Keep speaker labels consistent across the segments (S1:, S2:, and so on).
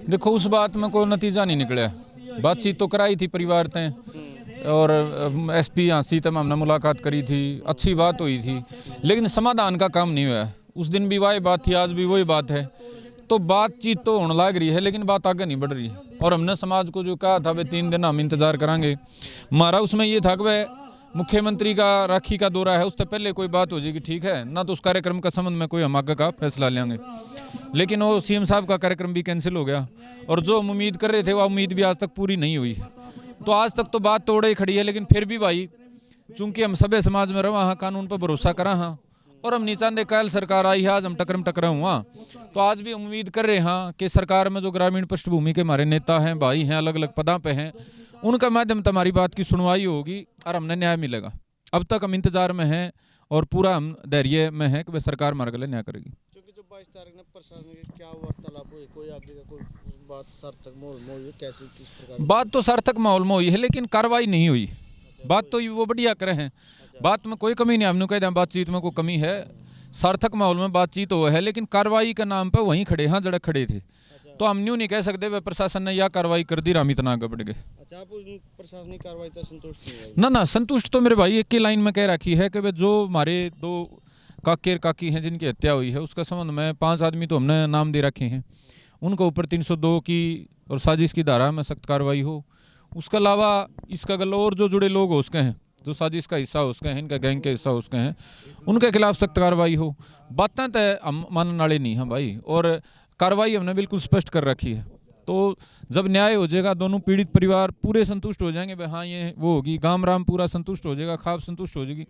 S1: देखो उस बात में कोई नतीजा नहीं निकला। बातचीत तो कराई थी परिवार तय, और एसपी यहाँ सी तब हमने मुलाकात करी थी, अच्छी बात हुई थी, लेकिन समाधान का काम नहीं हुआ। उस दिन भी वही बात थी, आज भी वही बात है। तो बातचीत तो होने लग रही है, लेकिन बात आगे नहीं बढ़ रही है। और हमने समाज को जो कहा था वे 3 दिन हम इंतजार करेंगे, हमारा उसमें ये था कि वह मुख्यमंत्री का राखी का दौरा है, उससे पहले कोई बात हो जाएगी ठीक है ना, तो उस कार्यक्रम का संबंध में कोई हम आगे का फैसला लेंगे। लेकिन वो सीएम साहब का कार्यक्रम भी कैंसिल हो गया, और जो हम उम्मीद कर रहे थे वो उम्मीद भी आज तक पूरी नहीं हुई। तो आज तक तो बात तोड़े ही खड़ी है, लेकिन फिर भी भाई चूंकि हम सभ्य समाज में रहा हाँ, कानून पर भरोसा करा हाँ, और हम नहीं चाहते कल सरकार आई है आज हम टकरम टकरा हुआ। तो आज भी उम्मीद कर रहे हैं कि सरकार में जो ग्रामीण पृष्ठभूमि के हमारे नेता हैं, भाई हैं, अलग अलग पदों पे हैं, उनका माध्यम से हमारी बात की सुनवाई होगी और हमने न्याय मिलेगा। अब तक हम इंतजार में हैं और पूरा हम धैर्य में हैं कि वह सरकार हमारे गले न्याय करेगी।
S2: क्योंकि जो 22 तारीख ने प्रशासन के क्या वार्तालाप हुई, कोई आगे का कोई बात सार्थक माहौल में हुई, कैसी किस प्रकार
S1: बात तो सार्थक माहौल में हुई है, लेकिन कार्रवाई नहीं हुई। बात तो वो बढ़िया करे हैं, बात में कोई कमी नहीं, हमने कह दिया बातचीत में कोई कमी है, सार्थक माहौल में बातचीत हो है, लेकिन कार्रवाई के नाम पे वहीं खड़े हाँ जड़क खड़े थे। तो हम यूँ नहीं कह सकते वह प्रशासन ने यह कार्रवाई कर दी राम इतना आगे बढ़ गए।
S2: अच्छा, आप उस प्रशासनिक कार्रवाई से संतुष्ट नहीं है?
S1: ना संतुष्ट तो मेरे भाई एक ही लाइन में कह रखी है कि वे जो हमारे 2 काके काकी हैं जिनकी हत्या हुई है, उसका संबंध में 5 आदमी तो हमने नाम दे रखे हैं, उनके ऊपर 302 की और साजिश की धारा में सख्त कार्रवाई हो। उसके अलावा इसका गल और जो जुड़े लोग हो उसके हैं, जो साजिश का हिस्सा हो उसके हैं, इनका गैंग के हिस्सा हो उसके हैं, उनके खिलाफ सख्त कार्रवाई हो। बातें तय हम मानने वाले नहीं हैं भाई, और कार्रवाई हमने बिल्कुल स्पष्ट कर रखी है। तो जब न्याय हो जाएगा, दोनों पीड़ित परिवार पूरे संतुष्ट हो जाएंगे, भाई हाँ ये वो होगी, गांव राम पूरा संतुष्ट हो जाएगा, खाप संतुष्ट हो जाएगी,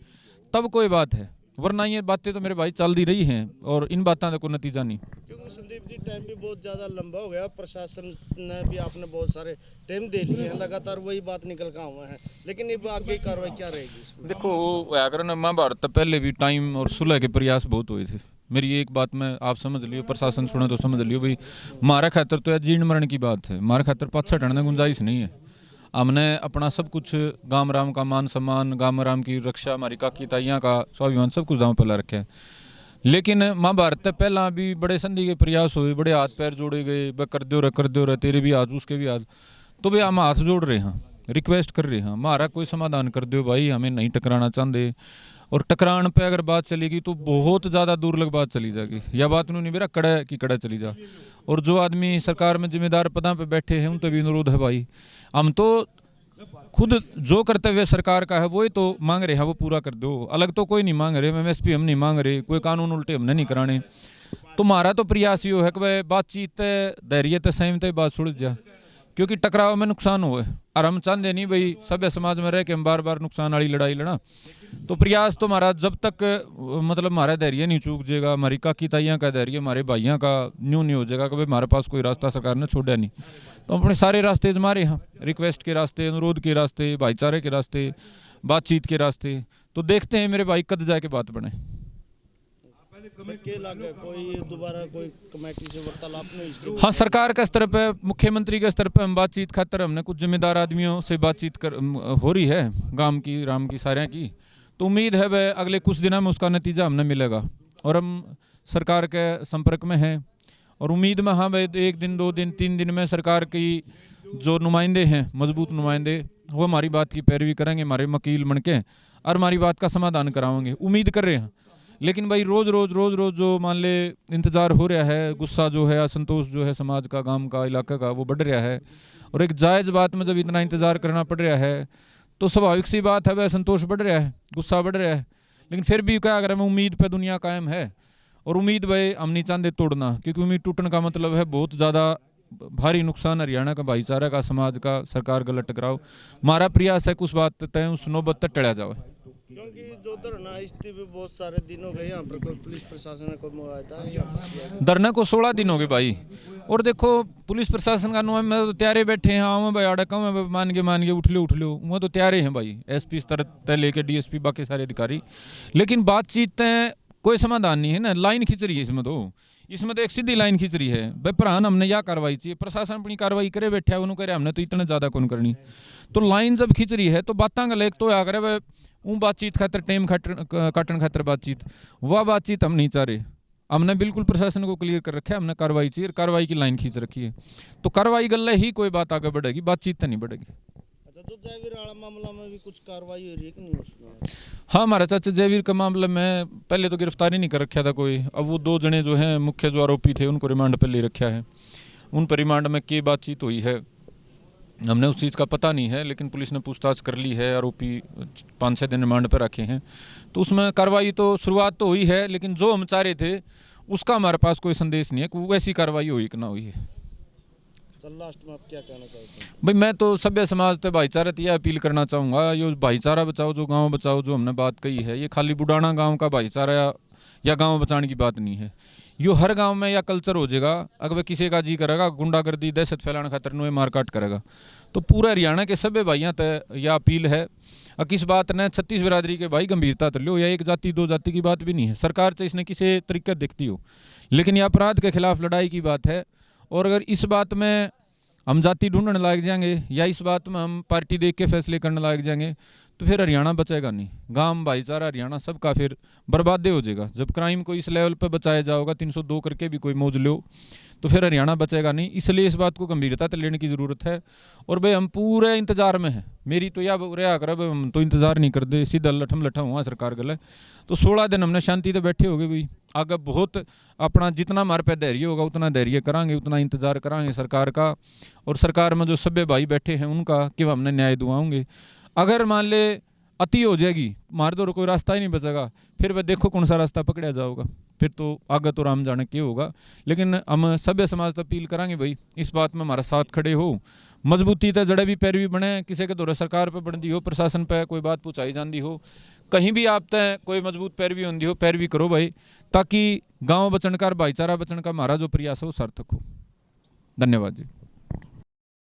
S1: तब कोई बात है, वरना ये बातें तो मेरे भाई चल दी रही हैं और इन बातों का कोई नतीजा नहीं।
S2: क्योंकि संदीप जी टाइम भी बहुत ज़्यादा लंबा हो गया, प्रशासन ने भी आपने बहुत सारे टाइम दे लिए हैं, लगातार वही बात निकल कर हुआ है, लेकिन अब आगे की कार्रवाई क्या रहेगी इसमें?
S1: देखो अगर ना महाभारत पहले भी टाइम और सुलह के प्रयास बहुत हुए थे। मेरी एक बात में आप समझ लियो, प्रशासन सुने तो समझ लियो भाई, हमारा खातर तो यह जीर्ण मरण की बात है, हमारे खातर पाछा हटने गुंजाइश नहीं है। हमने अपना सब कुछ, गाम राम का मान सम्मान, गाम राम की रक्षा, हमारी काकी ताइयाँ का स्वाभिमान, सब कुछ दांव पर ला रखा है। लेकिन महाभारत से पहला भी बड़े संधि के प्रयास हुए, बड़े हाथ पैर जोड़े गए, वह कर दो रहे, तेरे भी हाथ उसके भी हाथ, तो भाई हम हाथ जोड़ रहे हैं, रिक्वेस्ट कर रहे हैं, हमारा कोई समाधान कर दो भाई, हमें नहीं टकराना चाहते। और टकरान पे अगर बात चलेगी तो बहुत ज़्यादा दूर लग बात चली जाएगी, यह बात नहीं मेरा कड़ा की कड़ा चली जा। और जो आदमी सरकार में जिम्मेदार पदों पे बैठे हैं उन पर भी अनुरोध है भाई, हम तो खुद जो कर्तव्य सरकार का है वो ही तो मांग रहे हैं, वो पूरा कर दो। अलग तो कोई नहीं मांग रहे, एमएसपी हम नहीं मांग रहे, कोई कानून उल्टे हमने नहीं कराने। तो हमारा तो प्रयास ये है कि भाई बातचीत धैर्य संयम बात सुलझ जा, क्योंकि टकराव में नुकसान हो, और हम चाहते नहीं भाई सभ्य समाज में रह के हम बार बार नुकसान वाली लड़ाई लड़ा। तो प्रयास तो हमारा जब तक मतलब हमारा धैर्य नहीं चूक जाएगा, हमारी काकी ताइयाँ का धैर्य, हमारे भाइयों का न्यू नहीं हो जाएगा कि भाई हमारे पास कोई रास्ता सरकार ने छोड़ा नहीं, तो अपने सारे रास्ते हमारे यहाँ, रिक्वेस्ट के रास्ते, अनुरोध के रास्ते, भाईचारे के रास्ते, बातचीत के रास्ते। तो देखते हैं मेरे भाई कद जाके बात बने।
S2: कोई दोबारा कोई कमेटी से वार्तालाप नहीं?
S1: हाँ, सरकार के स्तर पे, मुख्यमंत्री के स्तर पे हम बातचीत खातर हमने कुछ जिम्मेदार आदमियों से बातचीत हो रही है, गांव की राम की सारे की। तो उम्मीद है वह अगले कुछ दिनों में उसका नतीजा हमने मिलेगा, और हम सरकार के संपर्क में हैं, और उम्मीद में हाँ भाई 1 दिन 2 दिन 3 दिन में सरकार की जो नुमाइंदे हैं, मजबूत नुमाइंदे, वो हमारी बात की पैरवी करेंगे, हमारे वकील बन के, और हमारी बात का समाधान कराएंगे, उम्मीद कर रहे हैं। लेकिन भाई रोज़ रोज़ जो मान ले इंतज़ार हो रहा है, गुस्सा जो है, असंतोष जो है समाज का, गांव का, इलाके का, वो बढ़ रहा है। और एक जायज़ बात में जब इतना इंतज़ार करना पड़ रहा है तो स्वाभाविक सी बात है वह असंतोष बढ़ रहा है, गुस्सा बढ़ रहा है। लेकिन फिर भी क्या अगर हमें उम्मीद पे दुनिया कायम है, और उम्मीद भाई हम नहीं चाहते तोड़ना, क्योंकि उम्मीद टूटने का मतलब है बहुत ज़्यादा भारी नुकसान हरियाणा का, भाईचारा का, समाज का, सरकार का टकराव। हमारा प्रयास है कि उस बात तय उस नौबत तक टला जाए।
S2: क्योंकि जो धरना स्थिति भी बहुत सारे दिन हो गए, यहाँ पर कोई पुलिस प्रशासन को मुआवजा
S1: धरने को 16 दिन हो गए भाई। और देखो पुलिस प्रशासन का नुआ में तो तैयारे बैठे हैं, हाँ भाई आड़ा कम है, मान के उठ लो वो तो तैयारे हैं भाई, एसपी स्तर तय लेके डीएसपी बाकी सारे अधिकारी। लेकिन बातचीत कोई समाधान नहीं है ना, लाइन खींच रही है इसमें तो एक सीधी लाइन खींच रही है भाई, प्राण हमने यह कार्रवाई चाहिए, प्रशासन अपनी कार्रवाई करे बैठा है, उन्होंने करे हमने तो इतना ज़्यादा कौन करनी। तो लाइन जब खींच रही है तो बातें का लेक तो आकर वो बातचीत खातर टाइम काटन खातर बातचीत, वह बातचीत हम नहीं चाह रहे। हमने बिल्कुल प्रशासन को क्लियर कर रखा है, हमने कार्रवाई चाहिए, कार्रवाई की लाइन खींच रखी है। तो कार्रवाई गल्ले ही कोई बात आगे बढ़ेगी, बातचीत तो नहीं बढ़ेगी।
S2: अच्छा, जो जयवीर वाला मामला में भी कुछ कार्रवाई हो रही है कि नहीं उसमें?
S1: हाँ, हमारा चाचा जयवीर का मामला में पहले तो गिरफ्तारी नहीं कर रखा था कोई। अब वो 2 जने जो हैं मुख्य जो आरोपी थे उनको रिमांड पर ले रखा है। उन पर रिमांड में क्या बातचीत हुई है हमने उस चीज़ का पता नहीं है, लेकिन पुलिस ने पूछताछ कर ली है। आरोपी 5-6 दिन रिमांड पर रखे हैं, तो उसमें कार्रवाई तो शुरुआत तो हुई है, लेकिन जो हम चाह रहे थे उसका हमारे पास कोई संदेश नहीं है कि वैसी कार्रवाई हुई कि ना हुई है।
S2: चल, लास्ट में आप क्या कहना चाहते हैं?
S1: भाई मैं तो सभ्य समाज से भाईचारा यह अपील करना चाहूँगा, ये भाईचारा बचाओ, जो गांव बचाओ जो हमने बात कही है, ये खाली बुडाना गांव का भाईचारा या गांव बचाने की बात नहीं है। यो हर गांव में या कल्चर हो जाएगा। अगर किसी का जी करेगा गुंडागर्दी दहशत फैलाने खातर नुए मारकाट करेगा, तो पूरा हरियाणा के सभ्य भाइयों तक यह अपील है। किस बात ने 36 बिरादरी के भाई गंभीरता तो लो, या एक जाति 2 जाति की बात भी नहीं है। सरकार से इसने किसी तरीके दिखती हो, लेकिन यह अपराध के खिलाफ लड़ाई की बात है। और अगर इस बात में हम जाति ढूंढने लग जाएंगे या इस बात में हम पार्टी देख के फैसले करने लग जाएंगे, तो फिर हरियाणा बचेगा नहीं। गांव भाईचारा हरियाणा सबका फिर बर्बादे हो जाएगा। जब क्राइम को इस लेवल पर बचाया जाओगा, 302 करके भी कोई मौज लो, तो फिर हरियाणा बचेगा नहीं। इसलिए इस बात को गंभीरता से लेने की ज़रूरत है। और भाई हम पूरे इंतजार में हैं। मेरी तो यह रहा कर, हम तो इंतजार नहीं करते, सीधा लठम लठा हुआ सरकार गले। तो 16 दिन हमने शांति से बैठे हो गए भाई। आगे बहुत अपना जितना हमारे पे धैर्य होगा उतना धैर्य करांगे, उतना इंतजार करांगे सरकार का। और सरकार में जो सभ्य भाई बैठे हैं उनका कि हमने न्याय दिलाएंगे। अगर मान ले अति हो जाएगी, मार दो, कोई रास्ता ही नहीं बचेगा, फिर वह देखो कौन सा रास्ता पकड़ा जाओगा। फिर तो आगे तो राम जाने क्या होगा। लेकिन हम सभ्य समाज से अपील करांगे भाई, इस बात में हमारा साथ खड़े हो, मजबूती तक जड़े भी पैरवी बने। किसी के दौरे सरकार पर बनती हो, प्रशासन पर कोई बात पूछाई जाती हो, कहीं भी आप तय कोई मजबूत पैरवी होती हो, पैरवी करो भाई, ताकि गाँव बचन का भाईचारा बचन का हमारा जो प्रयास हो सार्थक हो। धन्यवाद जी।